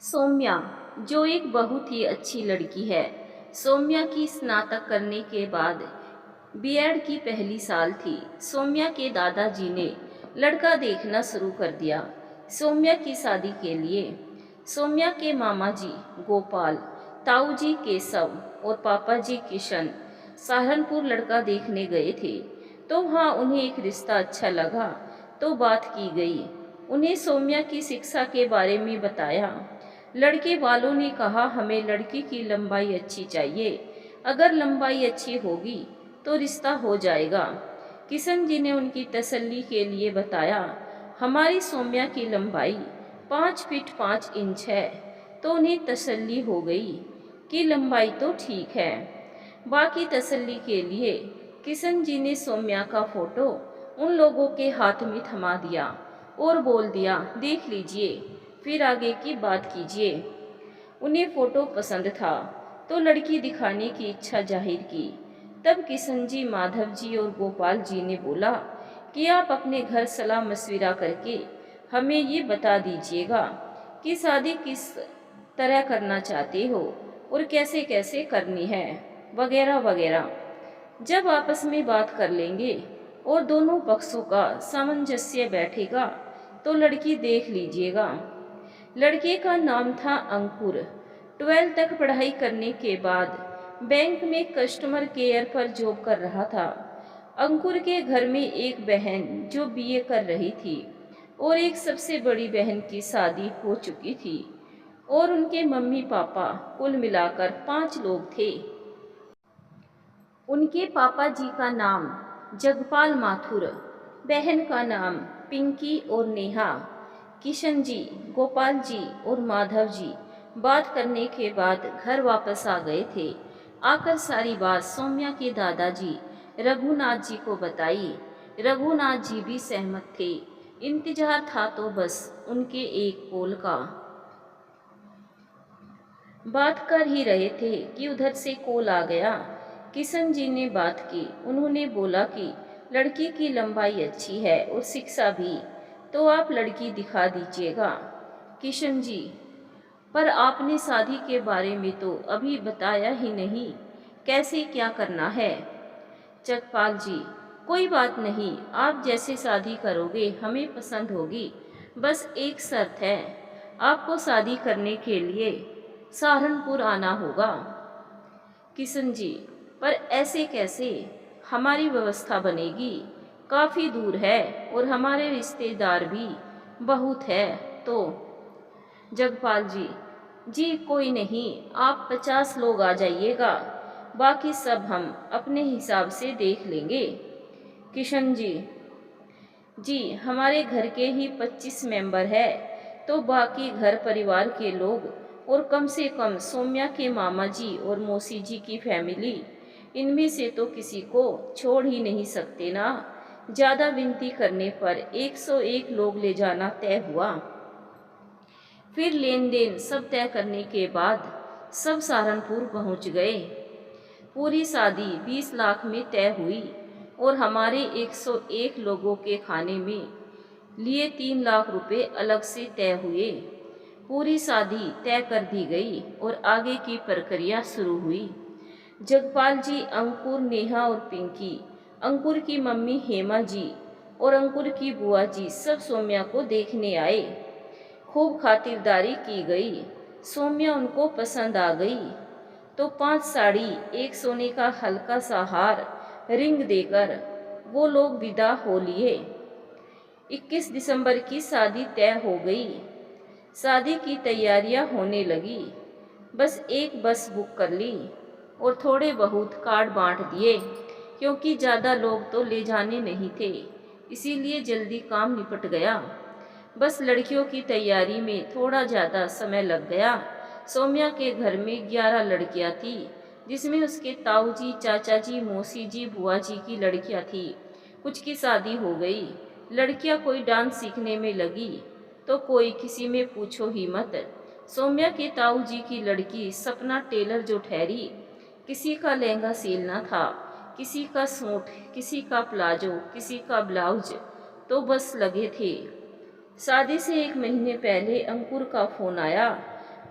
सौम्या, जो एक बहुत ही अच्छी लड़की है। सौम्या की स्नातक करने के बाद बीएड की पहली साल थी। सौम्या के दादाजी ने लड़का देखना शुरू कर दिया सौम्या की शादी के लिए। सौम्या के मामा जी गोपाल, ताऊ जी केशव और पापा जी किशन सहारनपुर लड़का देखने गए थे। तो वहाँ उन्हें एक रिश्ता अच्छा लगा तो बात की गई। उन्हें सौम्या की शिक्षा के बारे में बताया। लड़के वालों ने कहा हमें लड़की की लंबाई अच्छी चाहिए, अगर लंबाई अच्छी होगी तो रिश्ता हो जाएगा। किशन जी ने उनकी तसल्ली के लिए बताया हमारी सौम्या की लंबाई 5 फीट 5 इंच है। तो उन्हें तसल्ली हो गई कि लंबाई तो ठीक है। बाकी तसल्ली के लिए किशन जी ने सौम्या का फोटो उन लोगों के हाथ में थमा दिया और बोल दिया देख लीजिए, फिर आगे की बात कीजिए। उन्हें फोटो पसंद था तो लड़की दिखाने की इच्छा जाहिर की। तब किशन जी, माधव जी और गोपाल जी ने बोला कि आप अपने घर सलाह मशविरा करके हमें ये बता दीजिएगा कि शादी किस तरह करना चाहते हो और कैसे कैसे करनी है, वगैरह वगैरह। जब आपस में बात कर लेंगे और दोनों पक्षों का सामंजस्य बैठेगा तो लड़की देख लीजिएगा। लड़के का नाम था अंकुर। 12th तक पढ़ाई करने के बाद बैंक में कस्टमर केयर पर जॉब कर रहा था। अंकुर के घर में एक बहन जो बीए कर रही थी और एक सबसे बड़ी बहन की शादी हो चुकी थी और उनके मम्मी पापा कुल मिलाकर 5 लोग थे। उनके पापा जी का नाम जगपाल माथुर, बहन का नाम पिंकी और नेहा। किशन जी, गोपाल जी और माधव जी बात करने के बाद घर वापस आ गए थे। आकर सारी बात सौम्या के दादाजी रघुनाथ जी को बताई। रघुनाथ जी भी सहमत थे। इंतजार था तो बस उनके एक कॉल का। बात कर ही रहे थे कि उधर से कॉल आ गया। किशन जी ने बात की। उन्होंने बोला कि लड़की की लंबाई अच्छी है और शिक्षा भी, तो आप लड़की दिखा दीजिएगा। किशन जी, पर आपने शादी के बारे में तो अभी बताया ही नहीं, कैसे क्या करना है। जगपाल जी, कोई बात नहीं, आप जैसे शादी करोगे हमें पसंद होगी। बस एक शर्त है, आपको शादी करने के लिए सहारनपुर आना होगा। किशन जी, पर ऐसे कैसे, हमारी व्यवस्था बनेगी, काफ़ी दूर है और हमारे रिश्तेदार भी बहुत है। तो जगपाल जी, जी कोई नहीं, आप 50 लोग आ जाइएगा, बाकी सब हम अपने हिसाब से देख लेंगे। किशन जी, जी हमारे घर के ही 25 मेंबर है, तो बाकी घर परिवार के लोग और कम से कम सौम्या के मामा जी और मौसी जी की फैमिली, इनमें से तो किसी को छोड़ ही नहीं सकते ना। ज़्यादा विनती करने पर 101 लोग ले जाना तय हुआ। फिर लेन देन सब तय करने के बाद सब सहारनपुर पहुंच गए। पूरी शादी 20 लाख में तय हुई और हमारे 101 लोगों के खाने में लिए 3 लाख रुपए अलग से तय हुए। पूरी शादी तय कर दी गई और आगे की प्रक्रिया शुरू हुई। जगपाल जी, अंकुर, नेहा और पिंकी, अंकुर की मम्मी हेमा जी और अंकुर की बुआ जी सब सौम्या को देखने आए। खूब खातिरदारी की गई। सौम्या उनको पसंद आ गई तो 5 साड़ी, एक सोने का हल्का सा हार, रिंग देकर वो लोग विदा हो लिए। 21 दिसंबर की शादी तय हो गई। शादी की तैयारियां होने लगी। बस एक बस बुक कर ली और थोड़े बहुत कार्ड बांट दिए, क्योंकि ज़्यादा लोग तो ले जाने नहीं थे, इसीलिए जल्दी काम निपट गया। बस लड़कियों की तैयारी में थोड़ा ज़्यादा समय लग गया। सौम्या के घर में 11 लड़कियां थी, जिसमें उसके ताऊ जी, चाचा जी, मौसी जी, बुआ जी की लड़कियां थी। कुछ की शादी हो गई। लड़कियां कोई डांस सीखने में लगी तो कोई किसी में पूछो ही मत। सौम्या के ताऊ जी की लड़की सपना टेलर जो ठहरी, किसी का लहंगा सिलना था, किसी का सूट, किसी का प्लाजो, किसी का ब्लाउज, तो बस लगे थे। शादी से 1 महीने पहले अंकुर का फोन आया।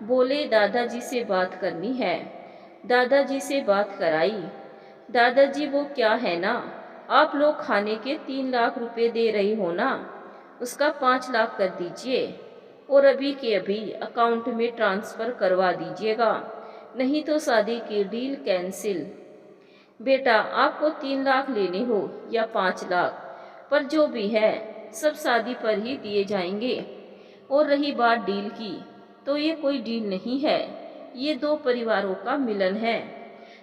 बोले दादाजी से बात करनी है। दादाजी से बात कराई। दादाजी वो क्या है ना, आप लोग खाने के 3 लाख रुपए दे रही हो ना, उसका 5 लाख कर दीजिए और अभी के अभी अकाउंट में ट्रांसफ़र करवा दीजिएगा, नहीं तो शादी की डील कैंसिल। बेटा आपको 3 लाख लेने हो या 5 लाख, पर जो भी है सब शादी पर ही दिए जाएंगे। और रही बात डील की, तो ये कोई डील नहीं है, ये दो परिवारों का मिलन है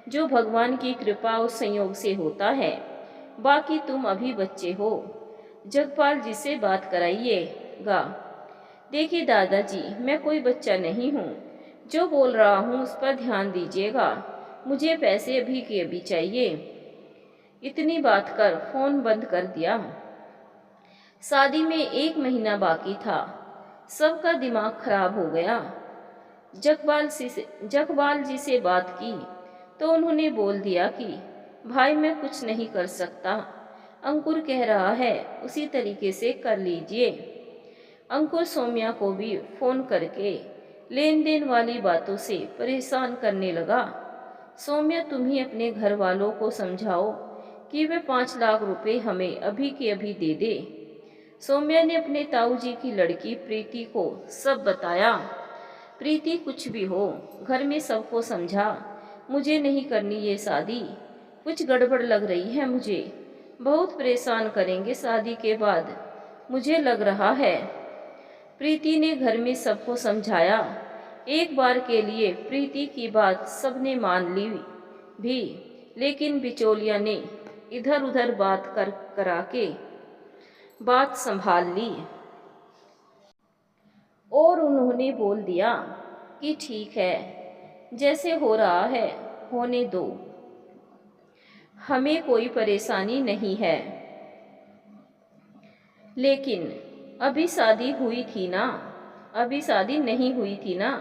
जो भगवान की कृपा और संयोग से होता है। बाकी तुम अभी बच्चे हो, जगपाल जी से बात कराइएगा। देखिए दादाजी, मैं कोई बच्चा नहीं हूँ, जो बोल रहा हूँ उस पर ध्यान दीजिएगा, मुझे पैसे अभी के अभी चाहिए। इतनी बात कर फोन बंद कर दिया। शादी में 1 महीना बाकी था, सबका दिमाग खराब हो गया। जगपाल जी से बात की तो उन्होंने बोल दिया कि भाई मैं कुछ नहीं कर सकता, अंकुर कह रहा है उसी तरीके से कर लीजिए। अंकुर सौम्या को भी फोन करके लेन देन वाली बातों से परेशान करने लगा। सौम्या तुम ही अपने घर वालों को समझाओ कि वे 5 लाख रुपए हमें अभी के अभी दे दे। सौम्या ने अपने ताऊ जी की लड़की प्रीति को सब बताया। प्रीति कुछ भी हो, घर में सबको समझा, मुझे नहीं करनी ये शादी, कुछ गड़बड़ लग रही है मुझे, बहुत परेशान करेंगे शादी के बाद, मुझे लग रहा है। प्रीति ने घर में सबको समझाया। एक बार के लिए प्रीति की बात सबने मान ली भी, लेकिन बिचौलिया ने इधर उधर बात करा के बात संभाल ली और उन्होंने बोल दिया कि ठीक है, जैसे हो रहा है होने दो, हमें कोई परेशानी नहीं है। लेकिन अभी शादी हुई थी ना, अभी शादी नहीं हुई थी ना,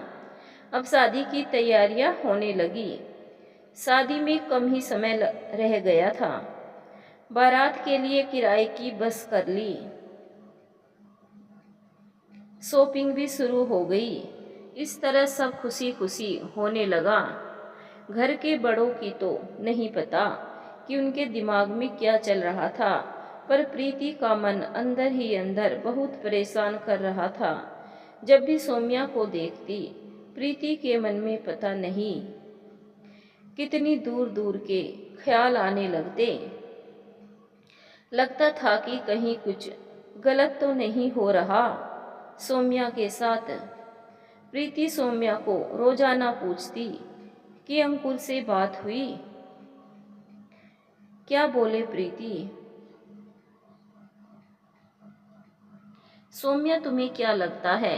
अब शादी की तैयारियां होने लगी। शादी में कम ही समय रह गया था। बारात के लिए किराए की बस कर ली, शॉपिंग भी शुरू हो गई। इस तरह सब खुशी खुशी होने लगा। घर के बड़ों की तो नहीं पता कि उनके दिमाग में क्या चल रहा था, पर प्रीति का मन अंदर ही अंदर बहुत परेशान कर रहा था। जब भी सौम्या को देखती, प्रीति के मन में पता नहीं कितनी दूर दूर के ख्याल आने लगते। लगता था कि कहीं कुछ गलत तो नहीं हो रहा सौम्या के साथ। प्रीति सौम्या को रोजाना पूछती कि अंकुर से बात हुई, क्या बोले प्रीति। सौम्या तुम्हें क्या लगता है,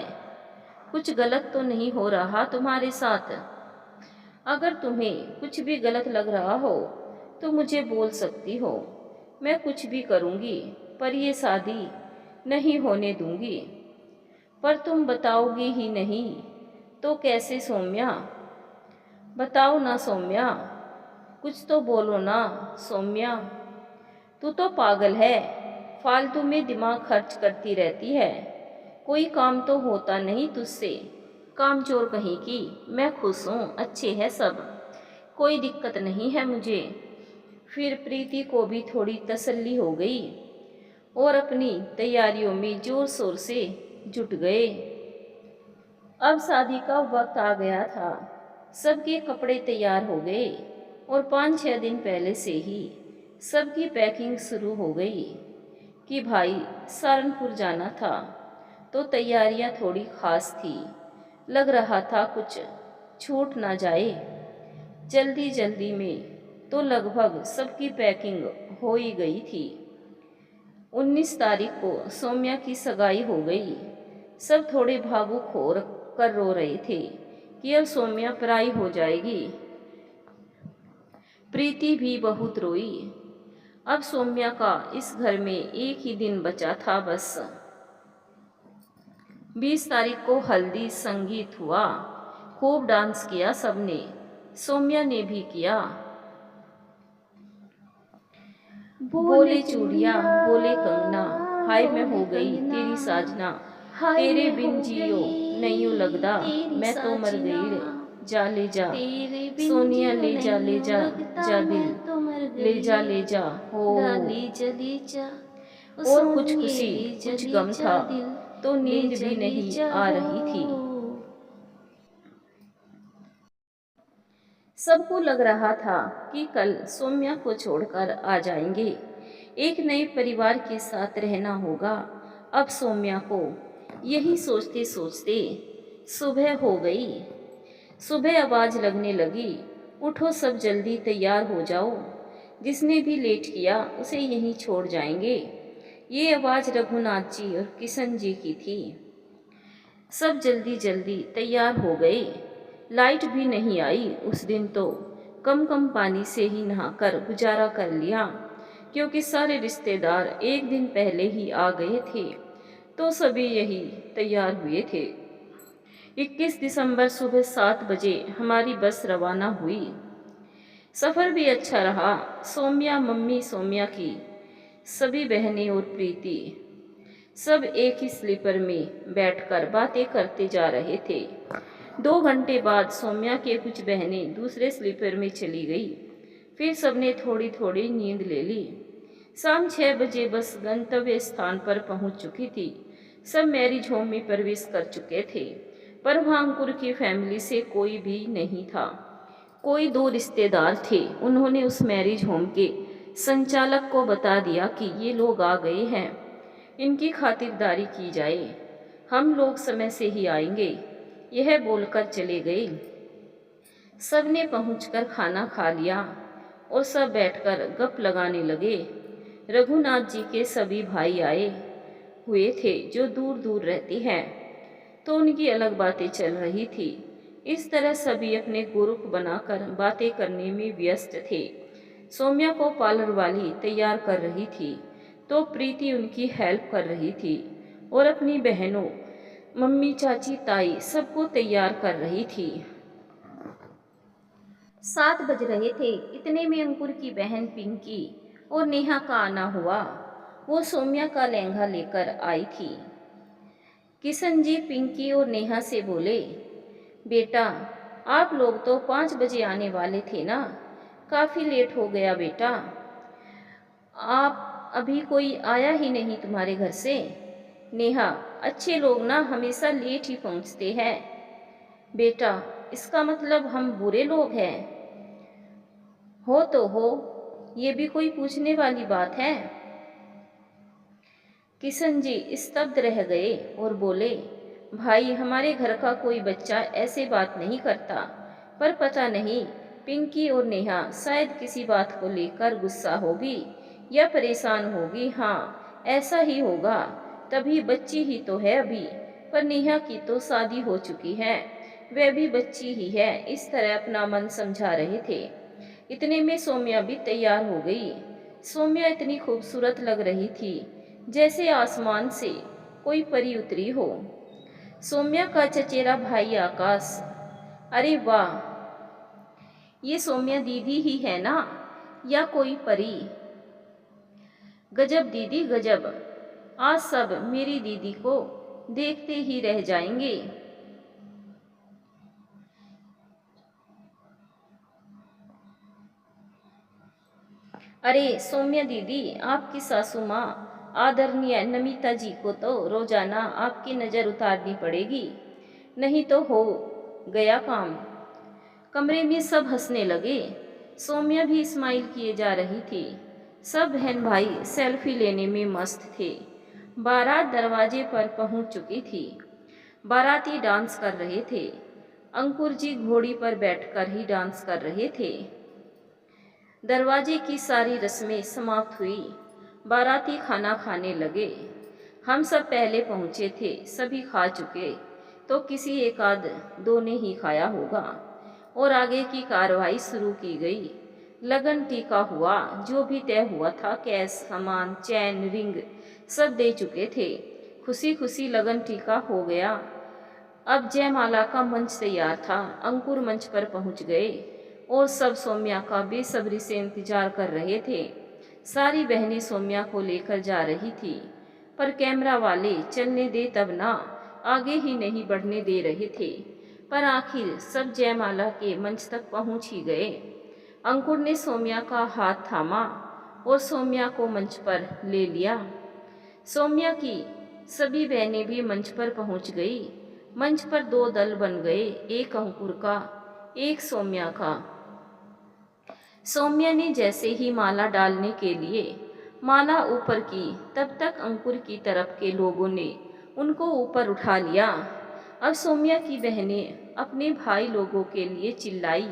कुछ गलत तो नहीं हो रहा तुम्हारे साथ? अगर तुम्हें कुछ भी गलत लग रहा हो तो मुझे बोल सकती हो, मैं कुछ भी करूंगी, पर ये शादी नहीं होने दूंगी। पर तुम बताओगी ही नहीं तो कैसे सौम्या, बताओ ना सौम्या, कुछ तो बोलो ना सौम्या। तू तो पागल है, फालतू में दिमाग खर्च करती रहती है, कोई काम तो होता नहीं तुझसे, कामचोर कहीं की। मैं खुश हूँ, अच्छे है सब, कोई दिक्कत नहीं है मुझे। फिर प्रीति को भी थोड़ी तसल्ली हो गई और अपनी तैयारियों में जोर शोर से जुट गए। अब शादी का वक्त आ गया था, सबके कपड़े तैयार हो गए और 5-6 दिन पहले से ही सबकी पैकिंग शुरू हो गई कि भाई सहारनपुर जाना था, तो तैयारियां थोड़ी खास थी। लग रहा था कुछ छूट ना जाए। जल्दी जल्दी में तो लगभग सबकी पैकिंग हो ही गई थी। 19 तारीख को सौम्या की सगाई हो गई। सब थोड़े भावुक हो कर रो रहे थे कि अब सौम्या पराई हो जाएगी। प्रीति भी बहुत रोई। अब सौम्या का इस घर में एक ही दिन बचा था बस। 20 तारीख को हल्दी संगीत हुआ, खूब डांस किया सबने, सौम्या ने भी किया। बोले चूड़िया बोले कंगना, हाय मैं हो गई तेरी साजना, तेरे बिन जियो नहीं लगदा तेरी मैं तो मर साजना, गई जा ले जा तेरे बिन सोनिया जियो ले जा नहीं जा लगता मैं दिल तो मर ले जा गई। हो। ले जा ओ और कुछ सोनिए खुशी कुछ ले गम था जा दिल, तो ले नींद भी नहीं जा आ हो। रही थी। सबको लग रहा था कि कल सौम्या को छोड़कर आ जाएंगे, एक नए परिवार के साथ रहना होगा। अब सौम्या को यही सोचते सोचते सुबह हो गई। सुबह आवाज लगने लगी, उठो सब जल्दी तैयार हो जाओ, जिसने भी लेट किया उसे यहीं छोड़ जाएंगे। ये आवाज रघुनाथ जी और किशन जी की थी। सब जल्दी जल्दी तैयार हो गए। लाइट भी नहीं आई उस दिन, तो कम कम पानी से ही नहाकर गुजारा कर लिया, क्योंकि सारे रिश्तेदार एक दिन पहले ही आ गए थे, तो सभी यही तैयार हुए थे। 21 दिसंबर सुबह 7 बजे हमारी बस रवाना हुई। सफ़र भी अच्छा रहा। सौम्या, मम्मी सौम्या की सभी बहनें और प्रीति सब एक ही स्लीपर में बैठकर बातें करते जा रहे थे। 2 घंटे बाद सौम्या के कुछ बहनें दूसरे स्लीपर में चली गई। फिर सबने थोड़ी थोड़ी नींद ले ली। शाम 6 बजे बस गंतव्य स्थान पर पहुंच चुकी थी। सब मैरिज होम में प्रवेश कर चुके थे, पर वहाँ अंकुर की फैमिली से कोई भी नहीं था। कोई 2 रिश्तेदार थे। उन्होंने उस मैरिज होम के संचालक को बता दिया कि ये लोग आ गए हैं, इनकी खातिरदारी की जाए, हम लोग समय से ही आएंगे, यह बोलकर चले गए। सबने पहुंचकर खाना खा लिया और सब बैठकर गप लगाने लगे। रघुनाथ जी के सभी भाई आए हुए थे जो दूर दूर रहते हैं, तो उनकी अलग बातें चल रही थी। इस तरह सभी अपने ग्रुप बनाकर बातें करने में व्यस्त थे। सौम्या को पार्लर वाली तैयार कर रही थी, तो प्रीति उनकी हेल्प कर रही थी और अपनी बहनों, मम्मी, चाची, ताई सबको तैयार कर रही थी। 7 बज रहे थे। इतने में अंकुर की बहन पिंकी और नेहा का आना हुआ। वो सौम्या का लहंगा लेकर आई थी। किशन जी पिंकी और नेहा से बोले, बेटा आप लोग तो 5 बजे आने वाले थे ना, काफ़ी लेट हो गया बेटा, आप अभी कोई आया ही नहीं तुम्हारे घर से। नेहा, अच्छे लोग ना हमेशा लेट ही पहुंचते हैं बेटा, इसका मतलब हम बुरे लोग हैं? हो तो हो, ये भी कोई पूछने वाली बात है? किशन जी स्तब्ध रह गए और बोले, भाई हमारे घर का कोई बच्चा ऐसे बात नहीं करता, पर पता नहीं पिंकी और नेहा शायद किसी बात को लेकर गुस्सा होगी या परेशान होगी। हाँ ऐसा ही होगा, तभी बच्ची ही तो है अभी, पर नेहा की तो शादी हो चुकी है, वह भी बच्ची ही है। इस तरह अपना मन समझा रहे थे। इतने में सौम्या भी तैयार हो गई। सौम्या इतनी खूबसूरत लग रही थी जैसे आसमान से कोई परी उतरी हो। सौम्या का चचेरा भाई आकाश, अरे वाह, ये सौम्या दीदी ही है ना या कोई परी? गजब दीदी गजब, आज सब मेरी दीदी को देखते ही रह जाएंगे। अरे सौम्या दीदी, आपकी सासू माँ आदरणीय नमिता जी को तो रोजाना आपकी नज़र उतारनी पड़ेगी, नहीं तो हो गया काम। कमरे में सब हंसने लगे। सौम्या भी स्माइल किए जा रही थी। सब बहन भाई सेल्फी लेने में मस्त थे। बारात दरवाजे पर पहुंच चुकी थी। बाराती डांस कर रहे थे। अंकुर जी घोड़ी पर बैठकर ही डांस कर रहे थे। दरवाजे की सारी रस्में समाप्त हुई। बाराती खाना खाने लगे। हम सब पहले पहुंचे थे, सभी खा चुके, तो किसी एक आध दो ने ही खाया होगा और आगे की कार्रवाई शुरू की गई। लगन टीका हुआ, जो भी तय हुआ था, कैश, सामान, चैन, रिंग सब दे चुके थे। खुशी खुशी लगन टीका हो गया। अब जयमाला का मंच तैयार था। अंकुर मंच पर पहुंच गए और सब सौम्या का बेसब्री से इंतजार कर रहे थे। सारी बहनें सौम्या को लेकर जा रही थी, पर कैमरा वाले चलने दे तब ना, आगे ही नहीं बढ़ने दे रहे थे। पर आखिर सब जयमाला के मंच तक पहुंच ही गए। अंकुर ने सौम्या का हाथ थामा और सौम्या को मंच पर ले लिया। सौम्या की सभी बहनें भी मंच पर पहुंच गई। मंच पर दो दल बन गए, एक अंकुर का, एक सौम्या का। सौम्या ने जैसे ही माला डालने के लिए माला ऊपर की, तब तक अंकुर की तरफ के लोगों ने उनको ऊपर उठा लिया। अब सौम्या की बहनें अपने भाई लोगों के लिए चिल्लाई,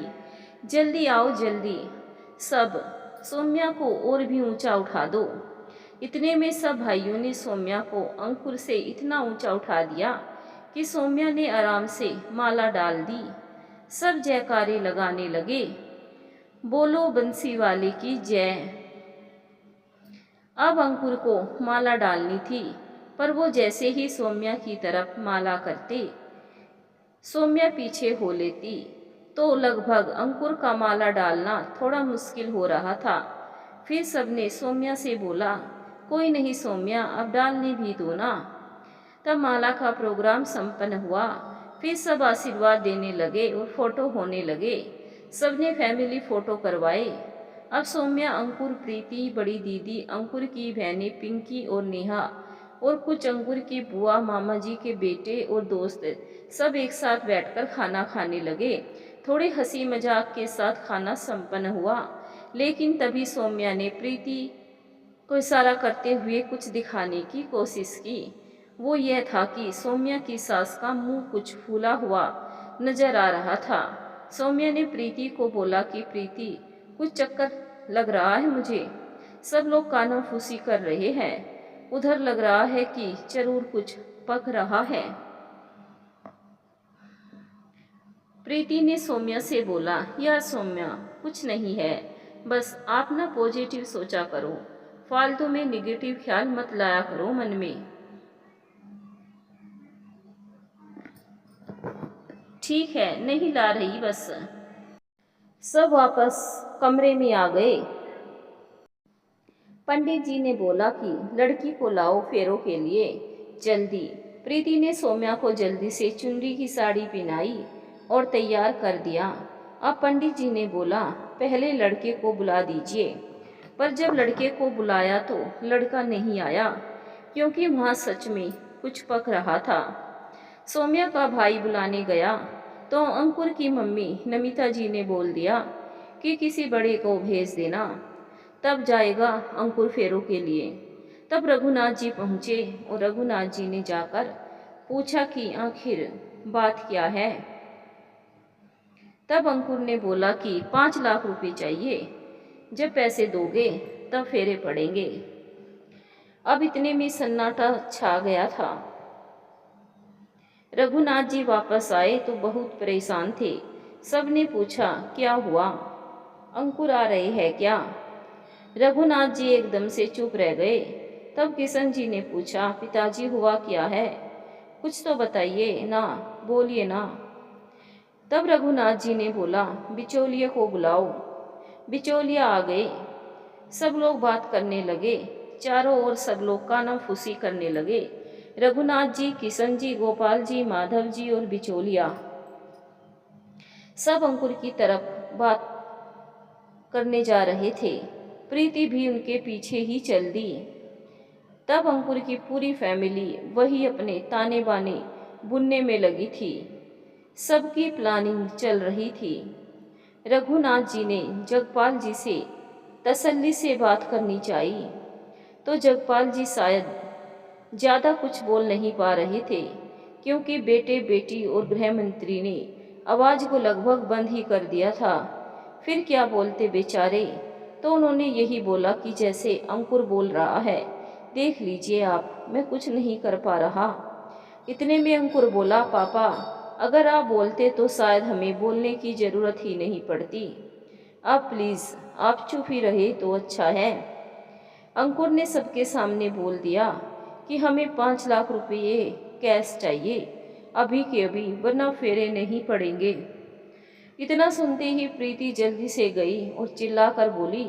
जल्दी आओ जल्दी, सब सौम्या को और भी ऊंचा उठा दो। इतने में सब भाइयों ने सौम्या को अंकुर से इतना ऊंचा उठा दिया कि सौम्या ने आराम से माला डाल दी। सब जयकारे लगाने लगे, बोलो बंसी वाले की जय। अब अंकुर को माला डालनी थी, पर वो जैसे ही सौम्या की तरफ माला करते, सौम्या पीछे हो लेती, तो लगभग अंकुर का माला डालना थोड़ा मुश्किल हो रहा था। फिर सबने सौम्या से बोला, कोई नहीं सौम्या, अब डालने भी दो ना। तब माला का प्रोग्राम संपन्न हुआ। फिर सब आशीर्वाद देने लगे और फोटो होने लगे। सबने फैमिली फोटो करवाए। अब सौम्या, अंकुर, प्रीति, बड़ी दीदी, अंकुर की बहनें पिंकी और नेहा और कुछ अंकुर की बुआ, मामा जी के बेटे और दोस्त सब एक साथ बैठकर खाना खाने लगे। थोड़े हंसी मजाक के साथ खाना संपन्न हुआ। लेकिन तभी सौम्या ने प्रीति को इशारा करते हुए कुछ दिखाने की कोशिश की। वो यह था कि सौम्या की सास का मुंह कुछ फूला हुआ नजर आ रहा था। सौम्या ने प्रीति को बोला कि प्रीति, कुछ चक्कर लग रहा है मुझे। सब लोग कानाफूसी कर रहे हैं, उधर लग रहा है कि जरूर कुछ पक रहा है। प्रीति ने सौम्या से बोला, यार सौम्या, कुछ नहीं है, बस आप ना पॉजिटिव सोचा करो, फालतू में निगेटिव ख्याल मत लाया करो मन में। ठीक है, नहीं ला रही बस। सब वापस कमरे में आ गए। पंडित जी ने बोला कि लड़की को लाओ फेरों के लिए, जल्दी। प्रीति ने सौम्या को जल्दी से चुनरी की साड़ी पहनाई और तैयार कर दिया। अब पंडित जी ने बोला, पहले लड़के को बुला दीजिए। पर जब लड़के को बुलाया तो लड़का नहीं आया, क्योंकि वहाँ सच में कुछ पक रहा था। सौम्या का भाई बुलाने गया तो अंकुर की मम्मी नमिता जी ने बोल दिया कि किसी बड़े को भेज देना, तब जाएगा अंकुर फेरों के लिए। तब रघुनाथ जी पहुँचे और रघुनाथ जी ने जाकर पूछा कि आखिर बात क्या है। तब अंकुर ने बोला कि 5 लाख रुपए चाहिए, जब पैसे दोगे तब फेरे पड़ेंगे। अब इतने में सन्नाटा छा गया था। रघुनाथ जी वापस आए तो बहुत परेशान थे। सबने पूछा, क्या हुआ, अंकुर आ रहे हैं क्या? रघुनाथ जी एकदम से चुप रह गए। तब किशन जी ने पूछा, पिताजी हुआ क्या है, कुछ तो बताइए ना, बोलिए ना। तब रघुनाथ जी ने बोला, बिचौलिए को बुलाओ। बिचौलिया आ गए। सब लोग बात करने लगे। चारों ओर सब लोग कानाफूसी करने लगे। रघुनाथ जी, किशन जी, गोपाल जी, माधव जी और बिचौलिया सब अंकुर की तरफ बात करने जा रहे थे। प्रीति भी उनके पीछे ही चल दी। तब अंकुर की पूरी फैमिली वही अपने ताने बाने बुनने में लगी थी। सबकी प्लानिंग चल रही थी। रघुनाथ जी ने जगपाल जी से तसल्ली से बात करनी चाहिए, तो जगपाल जी शायद ज़्यादा कुछ बोल नहीं पा रहे थे, क्योंकि बेटे बेटी और गृह मंत्री ने आवाज़ को लगभग बंद ही कर दिया था। फिर क्या बोलते बेचारे, तो उन्होंने यही बोला कि जैसे अंकुर बोल रहा है, देख लीजिए आप, मैं कुछ नहीं कर पा रहा। इतने में अंकुर बोला, पापा, अगर आप बोलते तो शायद हमें बोलने की ज़रूरत ही नहीं पड़ती। अब प्लीज़ आप चुप ही रहे तो अच्छा है। अंकुर ने सबके सामने बोल दिया कि हमें 5 लाख रुपये कैश चाहिए, अभी के अभी, वरना फेरे नहीं पड़ेंगे। इतना सुनते ही प्रीति जल्दी से गई और चिल्लाकर बोली,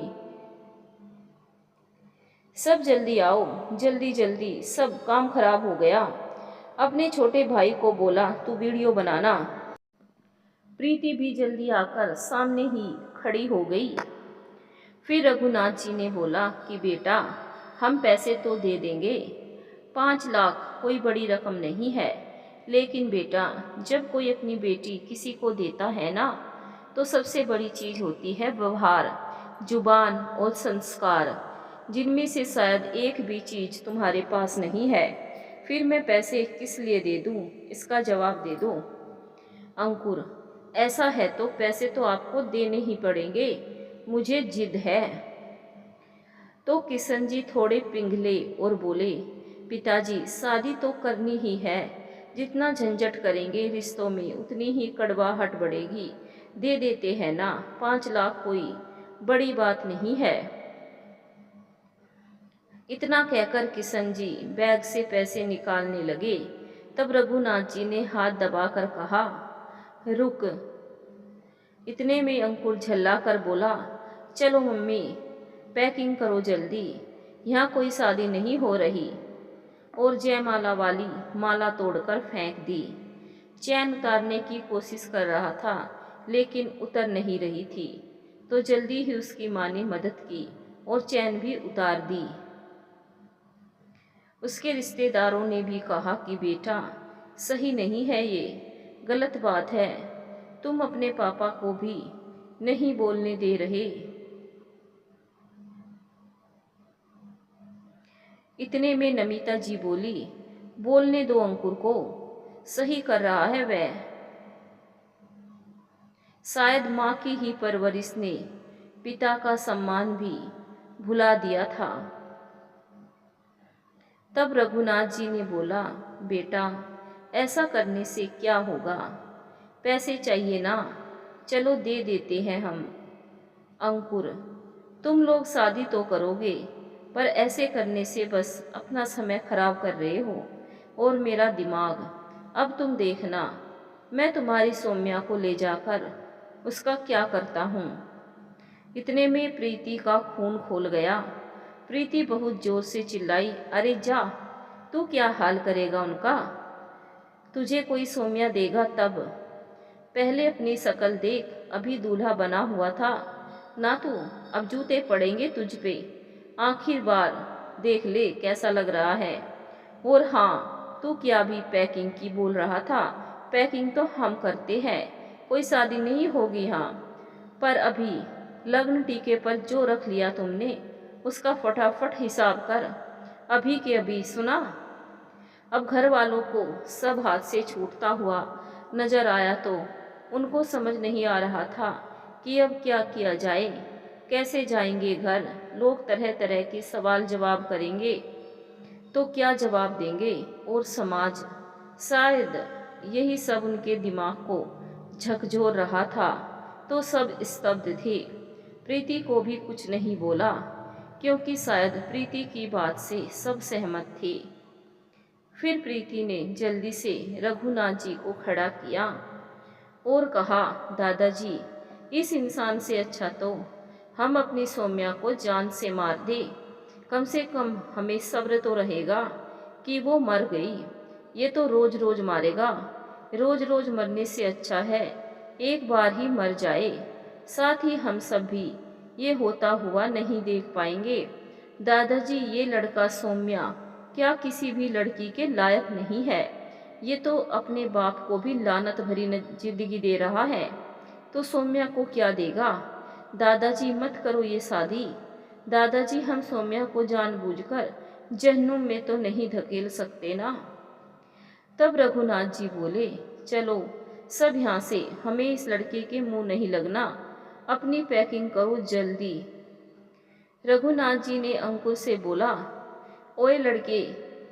सब जल्दी आओ, जल्दी जल्दी, सब काम खराब हो गया। अपने छोटे भाई को बोला, तू वीडियो बनाना। प्रीति भी जल्दी आकर सामने ही खड़ी हो गई। फिर रघुनाथ जी ने बोला कि बेटा, हम पैसे तो दे देंगे, 5 लाख कोई बड़ी रकम नहीं है, लेकिन बेटा जब कोई अपनी बेटी किसी को देता है ना, तो सबसे बड़ी चीज होती है व्यवहार, जुबान और संस्कार, जिनमें से शायद एक भी चीज तुम्हारे पास नहीं है। फिर मैं पैसे किस लिए दे दूं, इसका जवाब दे दो। अंकुर, ऐसा है तो पैसे तो आपको देने ही पड़ेंगे, मुझे जिद है। तो किशन जी थोड़े पिघले और बोले, पिताजी शादी तो करनी ही है, जितना झंझट करेंगे रिश्तों में उतनी ही कड़वाहट बढ़ेगी, दे देते हैं ना, 5 लाख कोई बड़ी बात नहीं है। इतना कहकर किशन जी बैग से पैसे निकालने लगे। तब रघुनाथ जी ने हाथ दबाकर कहा, रुक। इतने में अंकुर झल्ला कर बोला, चलो मम्मी, पैकिंग करो जल्दी, यहाँ कोई शादी नहीं हो रही। और जयमाला वाली माला तोड़कर फेंक दी। चैन उतारने की कोशिश कर रहा था, लेकिन उतर नहीं रही थी, तो जल्दी ही उसकी माँ ने मदद की और चैन भी उतार दी। उसके रिश्तेदारों ने भी कहा कि बेटा सही नहीं है, ये गलत बात है, तुम अपने पापा को भी नहीं बोलने दे रहे। इतने में नमिता जी बोली, बोलने दो अंकुर को, सही कर रहा है वह। शायद माँ की ही परवरिश ने पिता का सम्मान भी भुला दिया था। तब रघुनाथ जी ने बोला, बेटा ऐसा करने से क्या होगा, पैसे चाहिए ना, चलो दे देते हैं हम। अंकुर, तुम लोग शादी तो करोगे, पर ऐसे करने से बस अपना समय खराब कर रहे हो और मेरा दिमाग। अब तुम देखना, मैं तुम्हारी सौम्या को ले जाकर उसका क्या करता हूँ। इतने में प्रीति का खून खोल गया। प्रीति बहुत जोर से चिल्लाई, अरे जा, तू क्या हाल करेगा उनका, तुझे कोई सौम्या देगा तब, पहले अपनी शकल देख, अभी दूल्हा बना हुआ था ना तू, अब जूते पड़ेंगे तुझ पे, आखिर बार देख ले कैसा लग रहा है। और हाँ, तू क्या भी पैकिंग की बोल रहा था, पैकिंग तो हम करते हैं, कोई शादी नहीं होगी। हाँ, पर अभी लग्न टीके पर जो रख लिया तुमने, उसका फटाफट हिसाब कर, अभी के अभी। सुना? अब घर वालों को सब हाथ से छूटता हुआ नजर आया तो उनको समझ नहीं आ रहा था कि अब क्या किया जाए, कैसे जाएंगे घर। लोग तरह तरह के सवाल जवाब करेंगे तो क्या जवाब देंगे, और समाज, शायद यही सब उनके दिमाग को झकझोर रहा था। तो सब स्तब्ध थे। प्रीति को भी कुछ नहीं बोला, क्योंकि शायद प्रीति की बात से सब सहमत थे। फिर प्रीति ने जल्दी से रघुनाथ जी को खड़ा किया और कहा, दादाजी, इस इंसान से अच्छा तो हम अपनी सौम्या को जान से मार दे, कम से कम हमें सब्र तो रहेगा कि वो मर गई। ये तो रोज रोज मारेगा, रोज रोज मरने से अच्छा है एक बार ही मर जाए। साथ ही हम सब भी ये होता हुआ नहीं देख पाएंगे। दादाजी, ये लड़का सौम्या क्या किसी भी लड़की के लायक नहीं है, ये तो अपने बाप को भी लानत भरी जिंदगी दे रहा है, तो सौम्या को क्या देगा। दादाजी मत करो ये शादी, दादाजी हम सौम्या को जानबूझकर जहन्नुम में तो नहीं धकेल सकते ना। तब रघुनाथ जी बोले, चलो सब यहाँ से, हमें इस लड़के के मुंह नहीं लगना, अपनी पैकिंग करो जल्दी। रघुनाथ जी ने अंकुर से बोला, ओए लड़के,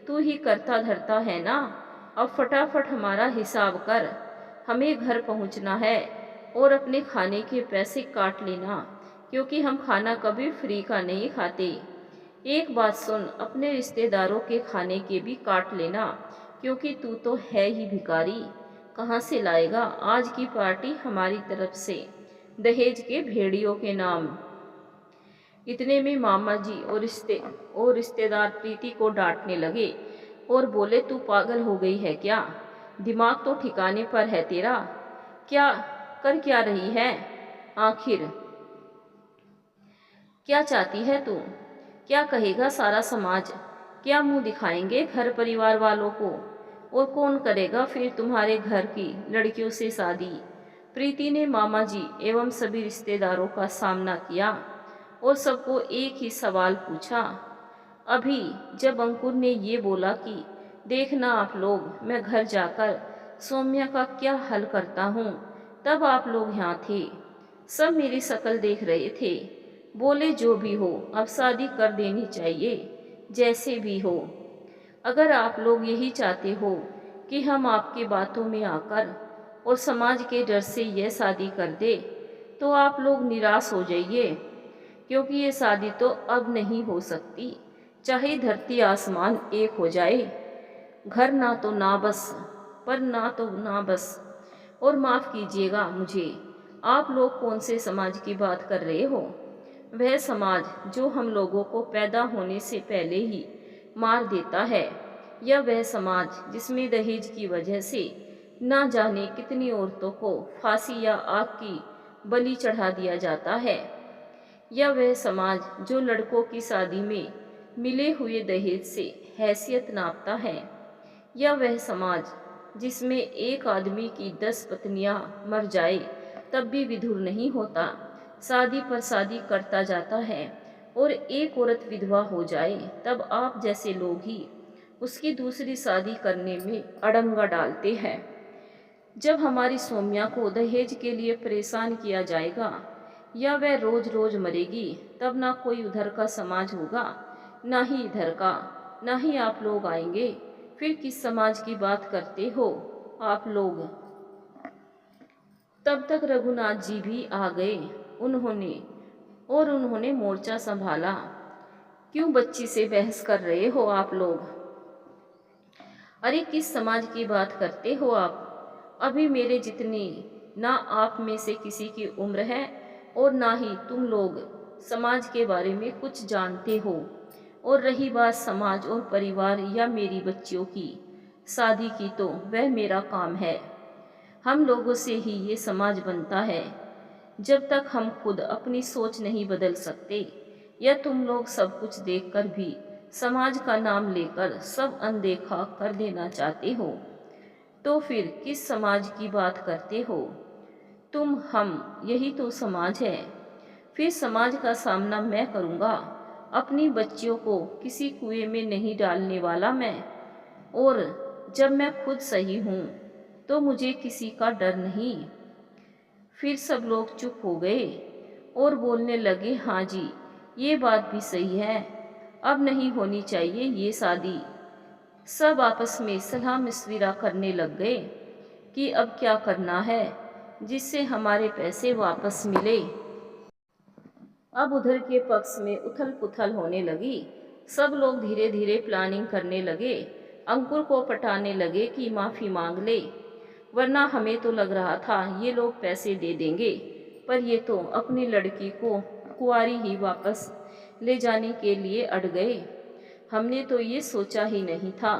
तू ही करता धरता है ना, अब फटाफट हमारा हिसाब कर, हमें घर पहुंचना है, और अपने खाने के पैसे काट लेना, क्योंकि हम खाना कभी फ्री का नहीं खाते। एक बात सुन, अपने रिश्तेदारों के खाने के भी काट लेना, क्योंकि तू तो है ही भिखारी, कहाँ से लाएगा आज की पार्टी हमारी तरफ से, दहेज के भेड़ियों के नाम। इतने में मामा जी और रिश्तेदार प्रीति को डांटने लगे और बोले, तू पागल हो गई है क्या? दिमाग तो ठिकाने पर है तेरा? क्या क्या रही है आखिर? क्या चाहती है तू? क्या कहेगा सारा समाज? क्या मुंह दिखाएंगे घर परिवार वालों को? और कौन करेगा फिर तुम्हारे घर की लड़कियों से शादी? प्रीति ने मामा जी एवं सभी रिश्तेदारों का सामना किया और सबको एक ही सवाल पूछा। अभी जब अंकुर ने ये बोला कि देखना आप लोग, मैं घर जाकर सौम्या का क्या हल करता हूँ, तब आप लोग यहाँ थे। सब मेरी शक्ल देख रहे थे। बोले, जो भी हो अब शादी कर देनी चाहिए, जैसे भी हो। अगर आप लोग यही चाहते हो कि हम आपकी बातों में आकर और समाज के डर से यह शादी कर दे, तो आप लोग निराश हो जाइए, क्योंकि ये शादी तो अब नहीं हो सकती, चाहे धरती आसमान एक हो जाए। घर ना तो ना बस, पर ना तो ना बस। और माफ़ कीजिएगा मुझे, आप लोग कौन से समाज की बात कर रहे हो? वह समाज जो हम लोगों को पैदा होने से पहले ही मार देता है, या वह समाज जिसमें दहेज की वजह से ना जाने कितनी औरतों को फांसी या आग की बलि चढ़ा दिया जाता है, या वह समाज जो लड़कों की शादी में मिले हुए दहेज से हैसियत नापता है, या वह समाज जिसमें एक आदमी की 10 पत्नियां मर जाए तब भी विधुर नहीं होता, शादी पर शादी करता जाता है, और एक औरत विधवा हो जाए तब आप जैसे लोग ही उसकी दूसरी शादी करने में अड़ंगा डालते हैं। जब हमारी सौम्या को दहेज के लिए परेशान किया जाएगा या वह रोज रोज मरेगी, तब ना कोई उधर का समाज होगा, ना ही इधर का, ना ही आप लोग आएंगे। फिर किस समाज की बात करते हो आप लोग? तब तक रघुनाथ जी भी आ गए। उन्होंने मोर्चा संभाला। क्यों बच्ची से बहस कर रहे हो आप लोग? अरे किस समाज की बात करते हो आप? अभी मेरे जितनी ना आप में से किसी की उम्र है, और ना ही तुम लोग समाज के बारे में कुछ जानते हो। और रही बात समाज और परिवार या मेरी बच्चियों की शादी की, तो वह मेरा काम है। हम लोगों से ही ये समाज बनता है। जब तक हम खुद अपनी सोच नहीं बदल सकते, या तुम लोग सब कुछ देखकर भी समाज का नाम लेकर सब अनदेखा कर देना चाहते हो, तो फिर किस समाज की बात करते हो तुम? हम यही तो समाज है। फिर समाज का सामना मैं करूँगा। अपनी बच्चियों को किसी कुएं में नहीं डालने वाला मैं। और जब मैं खुद सही हूँ तो मुझे किसी का डर नहीं। फिर सब लोग चुप हो गए और बोलने लगे, हाँ जी, ये बात भी सही है, अब नहीं होनी चाहिए ये शादी। सब आपस में सलाह मशविरा करने लग गए कि अब क्या करना है जिससे हमारे पैसे वापस मिले। अब उधर के पक्ष में उथल पुथल होने लगी। सब लोग धीरे धीरे प्लानिंग करने लगे। अंकुर को पटाने लगे कि माफ़ी मांग ले, वरना हमें तो लग रहा था ये लोग पैसे दे देंगे, पर ये तो अपनी लड़की को कुंवारी ही वापस ले जाने के लिए अड़ गए। हमने तो ये सोचा ही नहीं था।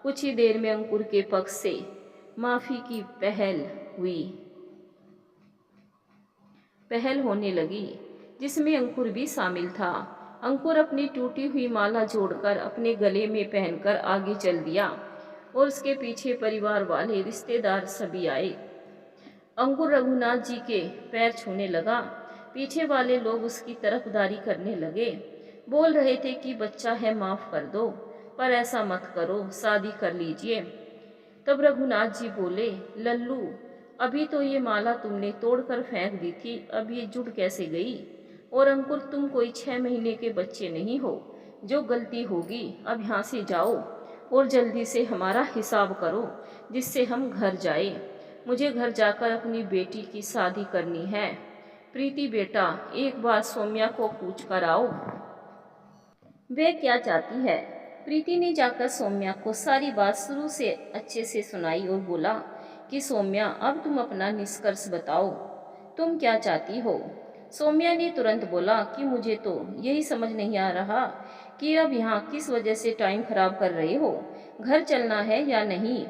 कुछ ही देर में अंकुर के पक्ष से माफ़ी की पहल होने लगी, जिसमें अंकुर भी शामिल था। अंकुर अपनी टूटी हुई माला जोड़कर अपने गले में पहनकर आगे चल दिया, और उसके पीछे परिवार वाले रिश्तेदार सभी आए। अंकुर रघुनाथ जी के पैर छूने लगा। पीछे वाले लोग उसकी तरफदारी करने लगे, बोल रहे थे कि बच्चा है, माफ़ कर दो, पर ऐसा मत करो, शादी कर लीजिए। तब रघुनाथ जी बोले, लल्लू, अभी तो ये माला तुमने तोड़कर फेंक दी थी, अब ये जुड़ कैसे गई? और अंकुर, तुम कोई 6 महीने के बच्चे नहीं हो। जो गलती होगी, अब यहाँ से जाओ और जल्दी से हमारा हिसाब करो, जिससे हम घर जाए। मुझे घर जाकर अपनी बेटी की शादी करनी है। प्रीति बेटा, एक बार सौम्या को पूछ कर आओ, वे क्या चाहती है। प्रीति ने जाकर सौम्या को सारी बात शुरू से अच्छे से सुनाई और बोला कि सौम्या, अब तुम अपना निष्कर्ष बताओ, तुम क्या चाहती हो? सौम्या ने तुरंत बोला कि मुझे तो यही समझ नहीं आ रहा कि अब यहाँ किस वजह से टाइम खराब कर रहे हो। घर चलना है या नहीं?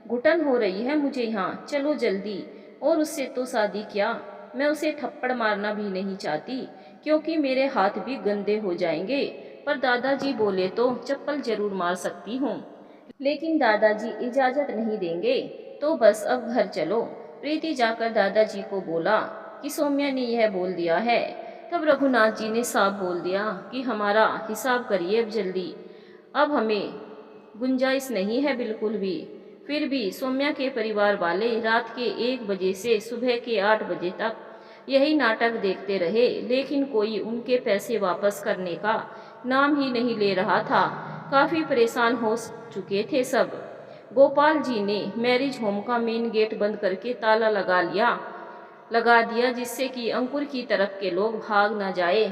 घुटन हो रही है मुझे यहाँ, चलो जल्दी। और उससे तो शादी क्या, मैं उसे थप्पड़ मारना भी नहीं चाहती, क्योंकि मेरे हाथ भी गंदे हो जाएंगे। पर दादाजी बोले तो चप्पल जरूर मार सकती हूँ, लेकिन दादाजी इजाज़त नहीं देंगे। तो बस अब घर चलो। प्रीति जाकर दादाजी को बोला कि सौम्या ने यह बोल दिया है। तब रघुनाथ जी ने साफ बोल दिया कि हमारा हिसाब करिए अब जल्दी, अब हमें गुंजाइश नहीं है बिल्कुल भी। फिर भी सौम्या के परिवार वाले रात के 1 बजे से सुबह के 8 बजे तक यही नाटक देखते रहे, लेकिन कोई उनके पैसे वापस करने का नाम ही नहीं ले रहा था। काफ़ी परेशान हो चुके थे सब। गोपाल जी ने मैरिज होम का मेन गेट बंद करके ताला लगा दिया, जिससे कि अंकुर की तरफ के लोग भाग ना जाए।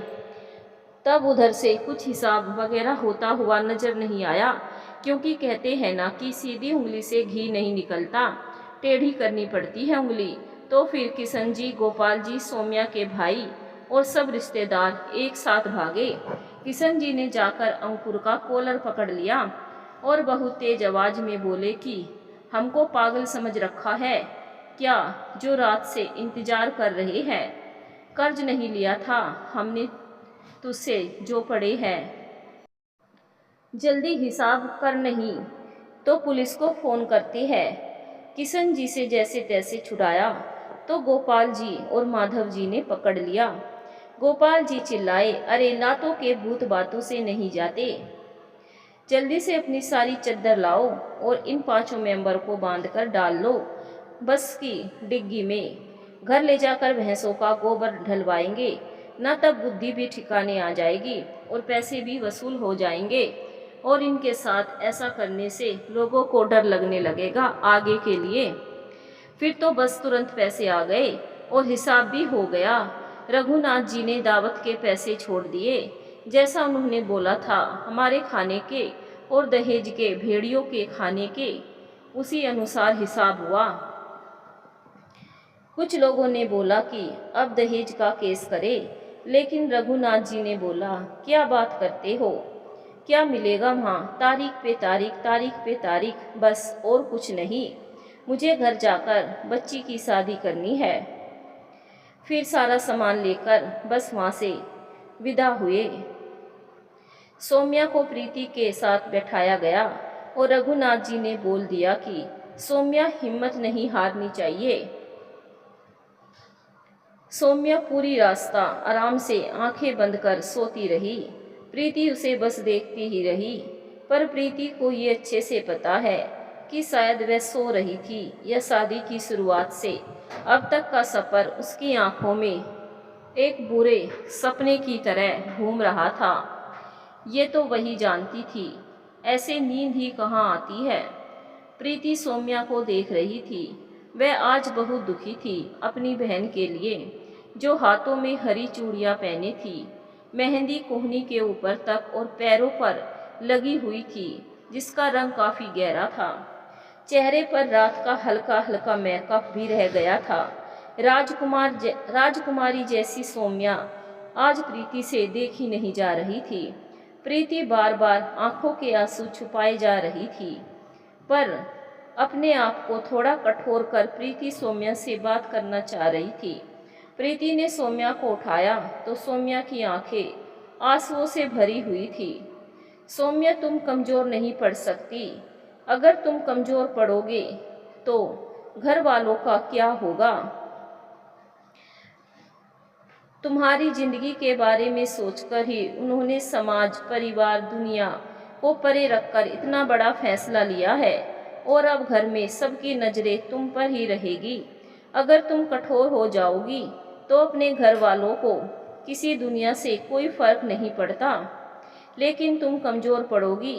तब उधर से कुछ हिसाब वगैरह होता हुआ नजर नहीं आया, क्योंकि कहते हैं ना कि सीधी उंगली से घी नहीं निकलता, टेढ़ी करनी पड़ती है उंगली। तो फिर किशन जी, गोपाल जी, सौम्या के भाई और सब रिश्तेदार एक साथ भागे। किशन जी ने जाकर अंकुर का कॉलर पकड़ लिया और बहुत तेज आवाज में बोले कि हमको पागल समझ रखा है क्या, जो रात से इंतजार कर रहे हैं? कर्ज नहीं लिया था हमने तुझसे जो पड़े हैं, जल्दी हिसाब कर, नहीं तो पुलिस को फोन करते हैं। किशन जी से जैसे तैसे छुड़ाया तो गोपाल जी और माधव जी ने पकड़ लिया। गोपाल जी चिल्लाए, अरे लातों के भूत बातों से नहीं जाते, जल्दी से अपनी सारी चद्दर लाओ और इन 5 मेंबर को बांधकर डाल लो बस की डिग्गी में। घर ले जाकर भैंसों का गोबर ढलवाएंगे ना, तब बुद्धि भी ठिकाने आ जाएगी और पैसे भी वसूल हो जाएंगे। और इनके साथ ऐसा करने से लोगों को डर लगने लगेगा आगे के लिए। फिर तो बस तुरंत पैसे आ गए और हिसाब भी हो गया। रघुनाथ जी ने दावत के पैसे छोड़ दिए, जैसा उन्होंने बोला था, हमारे खाने के और दहेज के, भेड़ियों के खाने के, उसी अनुसार हिसाब हुआ। कुछ लोगों ने बोला कि अब दहेज का केस करें, लेकिन रघुनाथ जी ने बोला, क्या बात करते हो, क्या मिलेगा वहाँ? तारीख पे तारीख, तारीख पे तारीख, बस और कुछ नहीं। मुझे घर जाकर बच्ची की शादी करनी है। फिर सारा सामान लेकर बस वहाँ से विदा हुए। सौम्या को प्रीति के साथ बैठाया गया और रघुनाथ जी ने बोल दिया कि सौम्या, हिम्मत नहीं हारनी चाहिए। सौम्या पूरी रास्ता आराम से आंखें बंद कर सोती रही। प्रीति उसे बस देखती ही रही, पर प्रीति को ये अच्छे से पता है कि शायद वह सो रही थी या शादी की शुरुआत से अब तक का सफ़र उसकी आंखों में एक बुरे सपने की तरह घूम रहा था। ये तो वही जानती थी, ऐसे नींद ही कहाँ आती है। प्रीति सौम्या को देख रही थी। वह आज बहुत दुखी थी अपनी बहन के लिए, जो हाथों में हरी चूड़ियाँ पहने थी, मेहंदी कोहनी के ऊपर तक और पैरों पर लगी हुई थी, जिसका रंग काफ़ी गहरा था। चेहरे पर रात का हल्का हल्का मेकअप भी रह गया था। राजकुमारी जैसी सौम्या आज प्रीति से देखी नहीं जा रही थी। प्रीति बार बार आंखों के आंसू छुपाए जा रही थी, पर अपने आप को थोड़ा कठोर कर प्रीति सौम्या से बात करना चाह रही थी। प्रीति ने सौम्या को उठाया तो सौम्या की आंखें आंसुओं से भरी हुई थी। सौम्या, तुम कमज़ोर नहीं पड़ सकती। अगर तुम कमज़ोर पड़ोगे तो घर वालों का क्या होगा? तुम्हारी जिंदगी के बारे में सोचकर ही उन्होंने समाज, परिवार, दुनिया को परे रखकर इतना बड़ा फैसला लिया है, और अब घर में सबकी नज़रें तुम पर ही रहेगी। अगर तुम कठोर हो जाओगी तो अपने घर वालों को किसी दुनिया से कोई फर्क नहीं पड़ता, लेकिन तुम कमज़ोर पड़ोगी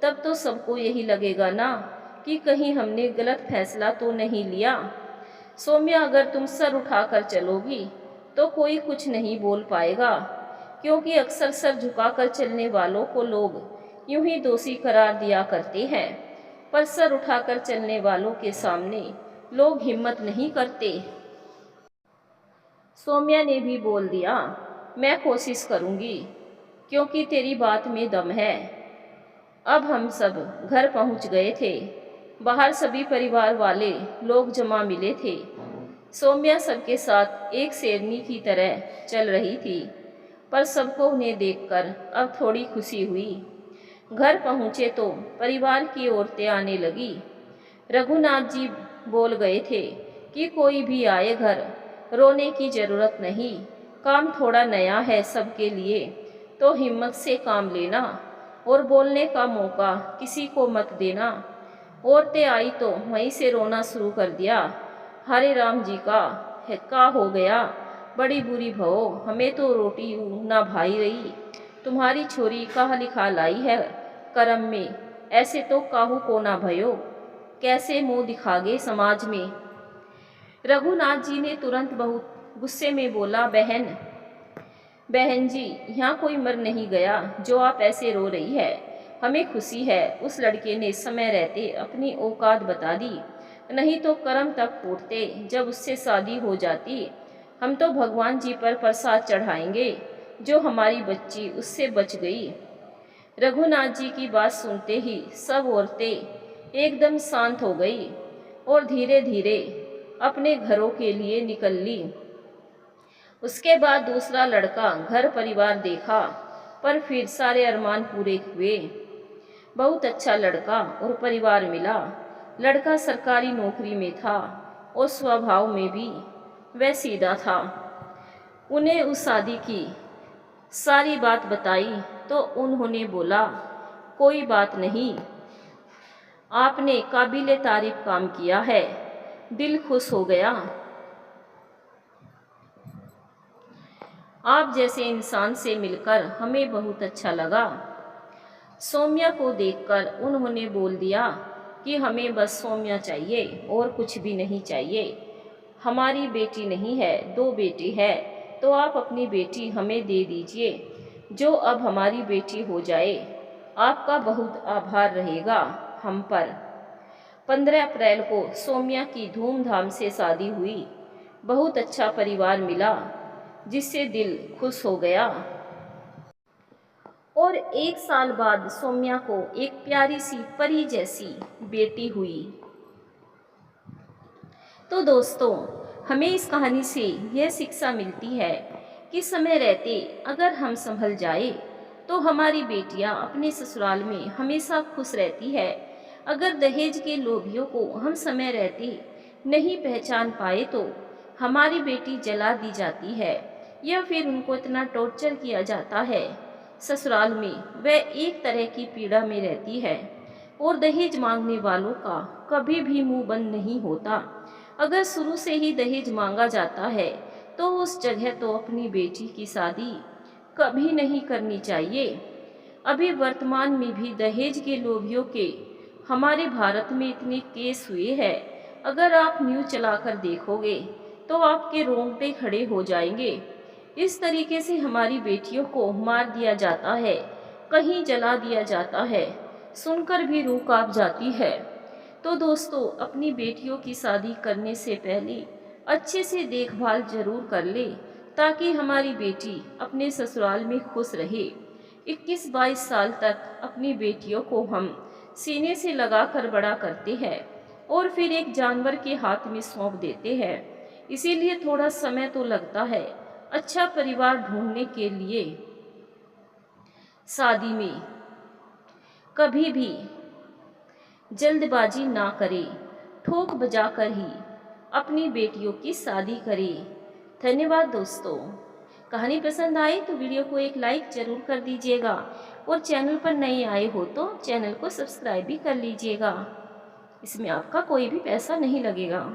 तब तो सबको यही लगेगा ना कि कहीं हमने गलत फैसला तो नहीं लिया। सौम्या, अगर तुम सर उठाकर चलोगी तो कोई कुछ नहीं बोल पाएगा, क्योंकि अक्सर सर झुकाकर चलने वालों को लोग यूं ही दोषी करार दिया करते हैं, पर सर उठाकर चलने वालों के सामने लोग हिम्मत नहीं करते। सौम्या ने भी बोल दिया, मैं कोशिश करूंगी, क्योंकि तेरी बात में दम है। अब हम सब घर पहुंच गए थे। बाहर सभी परिवार वाले लोग जमा मिले थे। सौम्या सबके साथ एक शेरनी की तरह चल रही थी, पर सबको उन्हें देखकर अब थोड़ी खुशी हुई। घर पहुंचे तो परिवार की औरतें आने लगी। रघुनाथ जी बोल गए थे कि कोई भी आए घर, रोने की जरूरत नहीं, काम थोड़ा नया है सबके लिए, तो हिम्मत से काम लेना और बोलने का मौका किसी को मत देना। औरतें आई तो वहीं से रोना शुरू कर दिया। हरे राम जी का हो गया, बड़ी बुरी भवो, हमें तो रोटी ना भाई रही, तुम्हारी छोरी कहा लिखा लाई है करम में, ऐसे तो काहू को ना भयो, कैसे मुंह दिखागे समाज में। रघुनाथ जी ने तुरंत बहुत गुस्से में बोला, बहन जी, यहाँ कोई मर नहीं गया जो आप ऐसे रो रही है। हमें खुशी है उस लड़के ने समय रहते अपनी औकात बता दी, नहीं तो करम तक फूटते जब उससे शादी हो जाती। हम तो भगवान जी पर प्रसाद चढ़ाएंगे जो हमारी बच्ची उससे बच गई। रघुनाथ जी की बात सुनते ही सब औरतें एकदम शांत हो गई और धीरे धीरे अपने घरों के लिए निकल ली। उसके बाद दूसरा लड़का घर परिवार देखा, पर फिर सारे अरमान पूरे हुए। बहुत अच्छा लड़का और परिवार मिला। लड़का सरकारी नौकरी में था और स्वभाव में भी वह सीधा था। उन्हें उस शादी की सारी बात बताई तो उन्होंने बोला, कोई बात नहीं, आपने काबिले तारीफ काम किया है, दिल खुश हो गया। आप जैसे इंसान से मिलकर हमें बहुत अच्छा लगा। सौम्या को देखकर उन्होंने बोल दिया कि हमें बस सौम्या चाहिए और कुछ भी नहीं चाहिए। हमारी बेटी नहीं है, 2 बेटी है, तो आप अपनी बेटी हमें दे दीजिए, जो अब हमारी बेटी हो जाए। आपका बहुत आभार रहेगा हम पर। 15 अप्रैल को सौम्या की धूमधाम से शादी हुई। बहुत अच्छा परिवार मिला जिससे दिल खुश हो गया। और 1 साल बाद सौम्या को एक प्यारी सी परी जैसी बेटी हुई। तो दोस्तों, हमें इस कहानी से यह शिक्षा मिलती है कि समय रहते अगर हम संभल जाए तो हमारी बेटियां अपने ससुराल में हमेशा खुश रहती है। अगर दहेज के लोभियों को हम समय रहते नहीं पहचान पाए तो हमारी बेटी जला दी जाती है या फिर उनको इतना टॉर्चर किया जाता है ससुराल में, वह एक तरह की पीड़ा में रहती है। और दहेज मांगने वालों का कभी भी मुंह बंद नहीं होता। अगर शुरू से ही दहेज मांगा जाता है तो उस जगह तो अपनी बेटी की शादी कभी नहीं करनी चाहिए। अभी वर्तमान में भी दहेज के लोभियों के हमारे भारत में इतने केस हुए हैं, अगर आप न्यूज़ चलाकर देखोगे तो आपके रोंगटे खड़े हो जाएंगे। इस तरीके से हमारी बेटियों को मार दिया जाता है, कहीं जला दिया जाता है, सुनकर भी रूह कांप जाती है। तो दोस्तों, अपनी बेटियों की शादी करने से पहले अच्छे से देखभाल जरूर कर ले, ताकि हमारी बेटी अपने ससुराल में खुश रहे। 21-22 साल तक अपनी बेटियों को हम सीने से लगाकर बड़ा करते हैं और फिर एक जानवर के हाथ में सौंप देते हैं। इसीलिए थोड़ा समय तो लगता है अच्छा परिवार ढूंढने के लिए। शादी में कभी भी जल्दबाजी ना करें, ठोक बजाकर ही अपनी बेटियों की शादी करें। धन्यवाद दोस्तों। कहानी पसंद आए तो वीडियो को एक लाइक जरूर कर दीजिएगा और चैनल पर नए आए हो तो चैनल को सब्सक्राइब भी कर लीजिएगा। इसमें आपका कोई भी पैसा नहीं लगेगा।